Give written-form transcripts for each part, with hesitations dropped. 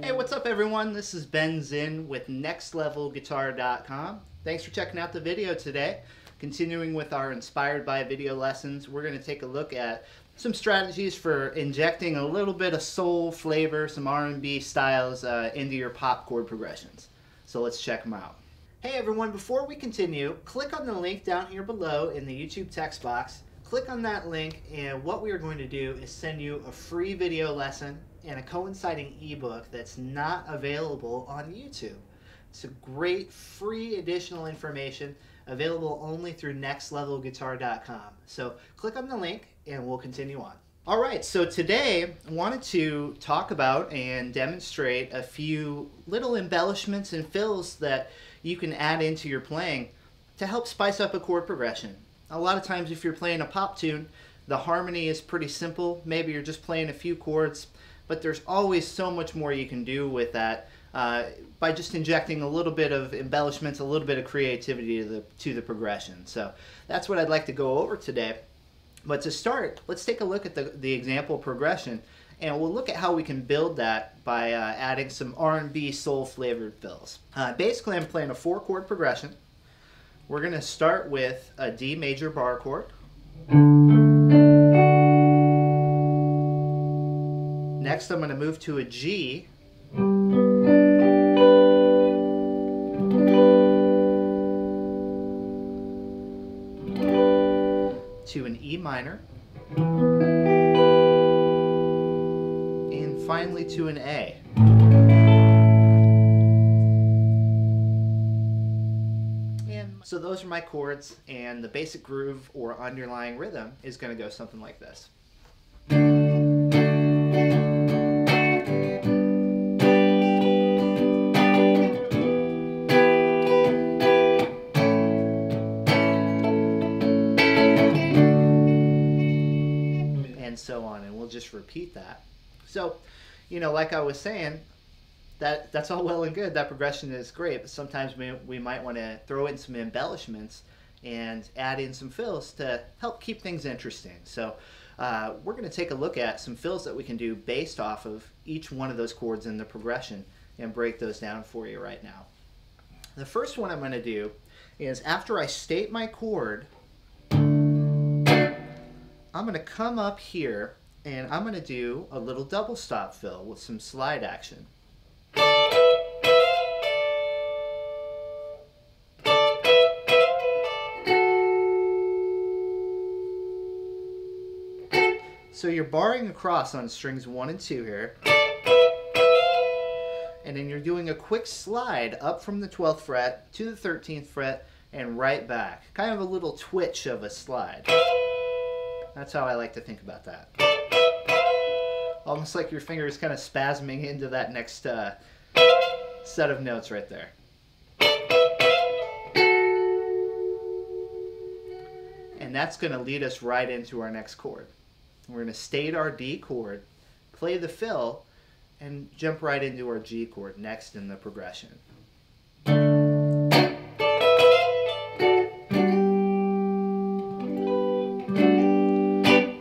Hey, what's up everyone? This is Ben Zinn with nextlevelguitar.com. Thanks for checking out the video today. Continuing with our Inspired by video lessons, we're going to take a look at some strategies for injecting a little bit of soul flavor, some R&B styles into your pop chord progressions. So let's check them out. Hey everyone, before we continue, click on the link down here below in the YouTube text box. Click on that link, and what we are going to do is send you a free video lesson and a coinciding ebook that's not available on YouTube. It's a great free additional information available only through nextlevelguitar.com. So click on the link and we'll continue on. Alright, so today I wanted to talk about and demonstrate a few little embellishments and fills that you can add into your playing to help spice up a chord progression. A lot of times if you're playing a pop tune, the harmony is pretty simple. Maybe you're just playing a few chords, but there's always so much more you can do with that by just injecting a little bit of embellishments, a little bit of creativity to the progression. So that's what I'd like to go over today. But to start, let's take a look at the example progression, and we'll look at how we can build that by adding some R&B soul flavored fills. Basically, I'm playing a 4-chord progression. We're going to start with a D major bar chord. Next, I'm going to move to a G. To an E minor. And finally to an A. So those are my chords, and the basic groove or underlying rhythm is going to go something like this. And so on, and we'll just repeat that. So, you know, like I was saying, that's all well and good. That progression is great, but sometimes we might want to throw in some embellishments and add in some fills to help keep things interesting. So we're going to take a look at some fills that we can do based off of each one of those chords in the progression and break those down for you right now. The first one I'm going to do is after I state my chord, I'm going to come up here and I'm going to do a little double stop fill with some slide action. So you're barring across on strings 1 and 2 here, and then you're doing a quick slide up from the 12th fret to the 13th fret and right back. Kind of a little twitch of a slide. That's how I like to think about that. Almost like your finger is kind of spasming into that next set of notes right there. And that's going to lead us right into our next chord. We're going to state our D chord, play the fill, and jump right into our G chord next in the progression.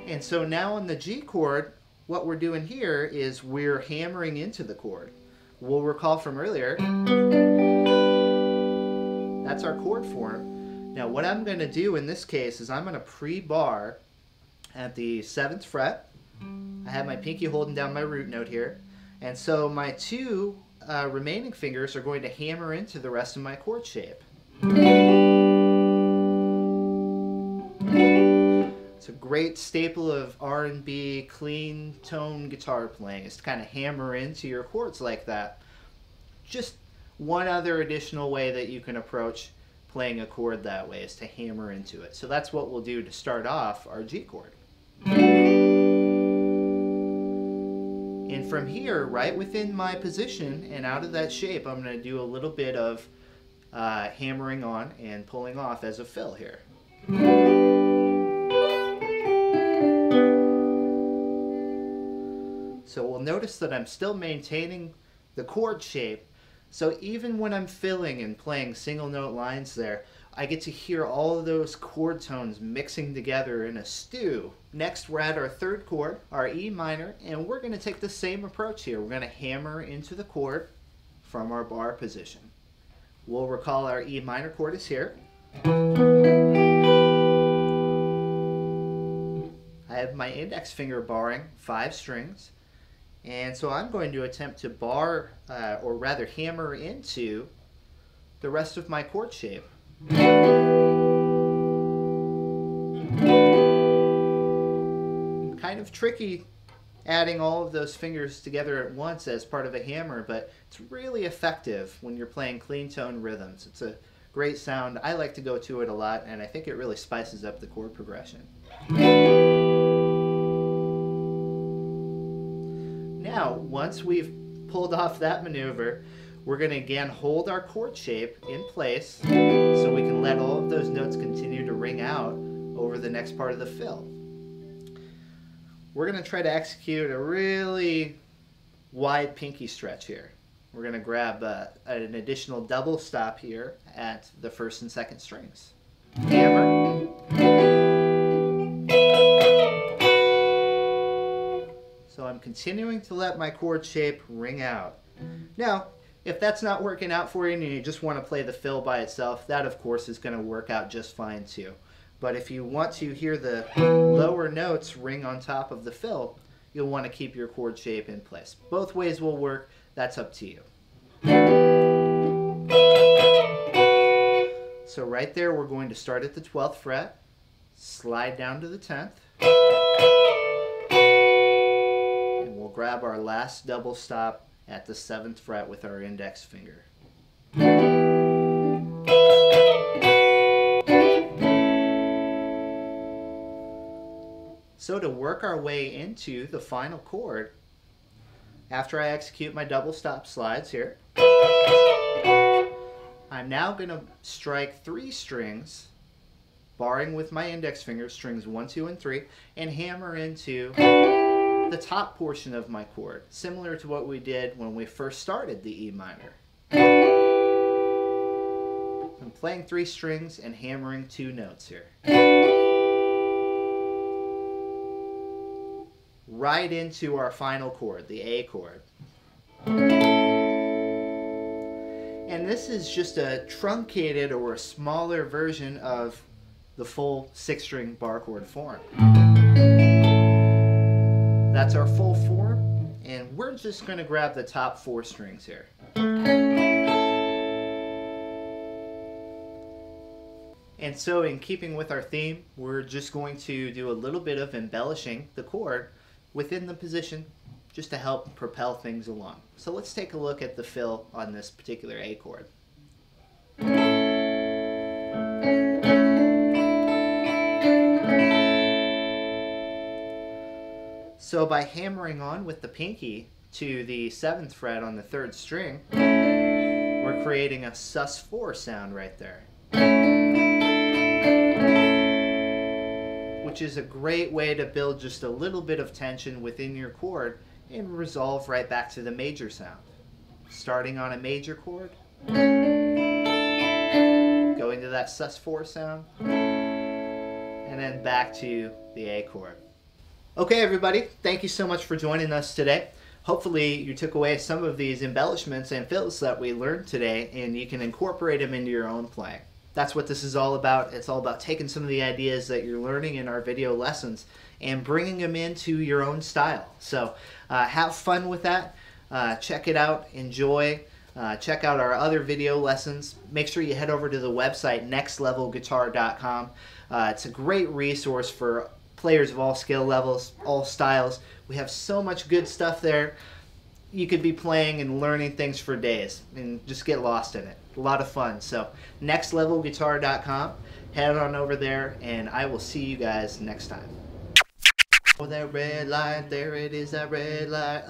And so now on the G chord, what we're doing here is we're hammering into the chord. We'll recall from earlier, that's our chord form. Now what I'm going to do in this case is I'm going to pre-bar at the 7th fret. I have my pinky holding down my root note here, and so my 2 remaining fingers are going to hammer into the rest of my chord shape. It's a great staple of R&B clean tone guitar playing, is to kind of hammer into your chords like that. Just one other additional way that you can approach playing a chord that way is to hammer into it. So that's what we'll do to start off our G chord. And from here, right within my position and out of that shape, I'm going to do a little bit of hammering on and pulling off as a fill here. So we'll notice that I'm still maintaining the chord shape. So even when I'm filling and playing single note lines there, I get to hear all of those chord tones mixing together in a stew. Next, we're at our third chord, our E minor, and we're going to take the same approach here. We're going to hammer into the chord from our bar position. We'll recall our E minor chord is here. I have my index finger barring 5 strings, and so I'm going to attempt to bar, or rather hammer into the rest of my chord shape. Kind of tricky adding all of those fingers together at once as part of a hammer, but it's really effective when you're playing clean tone rhythms. It's a great sound. I like to go to it a lot, and I think it really spices up the chord progression. Now, once we've pulled off that maneuver, we're going to again hold our chord shape in place so we can let all of those notes continue to ring out over the next part of the fill. We're going to try to execute a really wide pinky stretch here. We're going to grab an additional double stop here at the first and second strings. Hammer. So I'm continuing to let my chord shape ring out. Now, if that's not working out for you and you just want to play the fill by itself, that of course is going to work out just fine too. But if you want to hear the lower notes ring on top of the fill, you'll want to keep your chord shape in place. Both ways will work. That's up to you. So right there, we're going to start at the 12th fret, slide down to the 10th, and we'll grab our last double stop at the 7th fret with our index finger. So to work our way into the final chord, after I execute my double stop slides here, I'm now going to strike 3 strings, barring with my index finger, strings 1, 2, and 3, and hammer into the top portion of my chord, similar to what we did when we first started the E minor. I'm playing 3 strings and hammering 2 notes here. Right into our final chord, the A chord. And this is just a truncated or a smaller version of the full 6-string bar chord form. That's our full form, and we're just going to grab the top 4 strings here. And so in keeping with our theme, we're just going to do a little bit of embellishing the chord within the position just to help propel things along. So let's take a look at the fill on this particular A chord. So by hammering on with the pinky to the 7th fret on the 3rd string, we're creating a sus4 sound right there, which is a great way to build just a little bit of tension within your chord and resolve right back to the major sound. Starting on a major chord, going to that sus4 sound, and then back to the A chord. Okay everybody, thank you so much for joining us today. Hopefully you took away some of these embellishments and fills that we learned today and you can incorporate them into your own playing. That's what this is all about. It's all about taking some of the ideas that you're learning in our video lessons and bringing them into your own style. So have fun with that. Check it out. Enjoy. Check out our other video lessons. Make sure you head over to the website nextlevelguitar.com. It's a great resource for players of all skill levels, all styles. We have so much good stuff there. You could be playing and learning things for days and just get lost in it. A lot of fun. So nextlevelguitar.com. Head on over there and I will see you guys next time. Oh, that red light, there it is, that red light.